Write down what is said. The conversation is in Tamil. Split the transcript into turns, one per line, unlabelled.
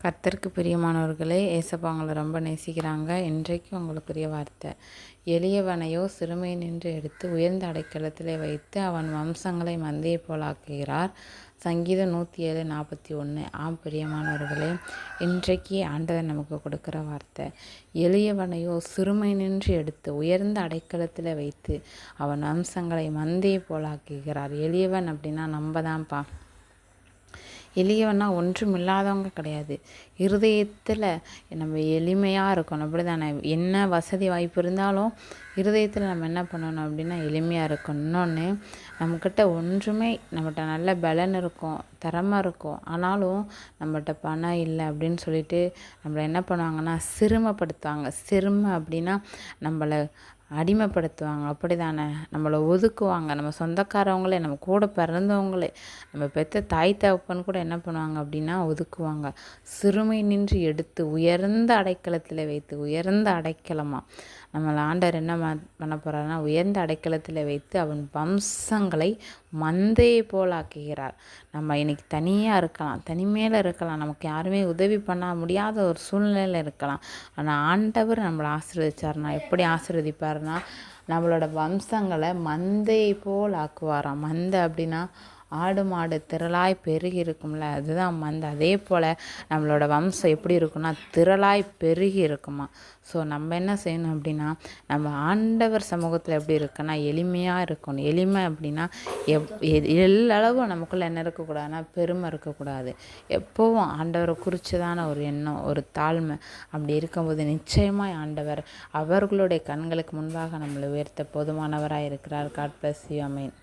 கர்த்தருக்கு பிரியமானவர்களே, ஏசப்பா உங்களை ரொம்ப நேசிக்கிறாங்க. இன்றைக்கு உங்களுக்குரிய வார்த்தை, எளியவனையோ சிறுமை நின்று எடுத்து உயர்ந்த அடைக்கலத்திலே வைத்து அவன் வம்சங்களை மந்தையை போலாக்குகிறார். சங்கீதம் 107:41. ஆம் பிரியமானவர்களே, இன்றைக்கு ஆண்டவர் நமக்கு கொடுக்குற வார்த்தை, எளியவனையோ சிறுமை நின்று எடுத்து உயர்ந்த அடைக்கலத்தில் வைத்து அவன் வம்சங்களை மந்தையை போலாக்குகிறார். எளியவன் அப்படின்னா நம்ம தான்ப்பா. எளியவன்னா ஒன்றும் இல்லாதவங்க கிடையாது. இருதயத்தில் நம்ம எளிமையாக இருக்கணும், அப்படி தானே? என்ன வசதி வாய்ப்பு இருந்தாலும் இருதயத்தில் நம்ம என்ன பண்ணணும் அப்படின்னா எளிமையாக இருக்கணும். இன்னொன்று, நம்மக்கிட்ட ஒன்றுமே, நம்மகிட்ட நல்ல பலன் இருக்கும், திறமை இருக்கும், ஆனாலும் நம்மகிட்ட பணம் இல்லை அப்படின்னு சொல்லிட்டு நம்மளை என்ன பண்ணுவாங்கன்னா சிறுமைப்படுத்துவாங்க. சிறுமை அப்படின்னா நம்மளை அடிமைப்படுத்துவாங்க, அப்படி தானே? நம்மளை ஒதுக்குவாங்க. நம்ம சொந்தக்காரவங்களே, நம்ம கூட பிறந்தவங்களே, நம்ம பெற்ற தாய் தகப்பன் கூட என்ன பண்ணுவாங்க அப்படின்னா ஒதுக்குவாங்க. சிறுமை நின்று எடுத்து உயர்ந்த அடைக்கலத்தில் வைத்து, உயர்ந்த அடைக்கலமா நம்மளை ஆண்டவர் என்ன பண்ண போகிறாருன்னா உயர்ந்த அடைக்கலத்தில் வைத்து அவன் வம்சங்களை மந்தையை போல் ஆக்குகிறார். நம்ம இன்னைக்கு தனியாக இருக்கலாம், தனிமையில் இருக்கலாம், நமக்கு யாருமே உதவி பண்ண முடியாத ஒரு சூழ்நிலையில் இருக்கலாம். ஆனால் ஆண்டவர் நம்மளை ஆசீர்வதிச்சார்னா எப்படி ஆசீர்வதிப்பார்னா நம்மளோட வம்சங்களை மந்தையை போல் ஆக்குவாராம். மந்தை அப்படின்னா ஆடு மாடு திரளாய் பெருகி இருக்கும்ல, அதுதான் மந்தை. அதே போல் நம்மளோட வம்சம் எப்படி இருக்குன்னா திரளாய் பெருகி இருக்குமா. ஸோ நம்ம என்ன செய்யணும் அப்படின்னா நம்ம ஆண்டவர் சமூகத்தில் எப்படி இருக்குன்னா எளிமையாக இருக்கணும். எளிமை அப்படின்னா எல்லளவும் நமக்குள்ளே என்ன இருக்கக்கூடாதுன்னா பெருமை இருக்கக்கூடாது. எப்போவும் ஆண்டவரை குறித்துதான ஒரு எண்ணம், ஒரு தாழ்மை. அப்படி இருக்கும்போது நிச்சயமாக ஆண்டவர் அவர்களுடைய கண்களுக்கு முன்பாக நம்மளை உயர்த்த போதுமானவராக இருக்கிறார். God bless you. ஆமென்.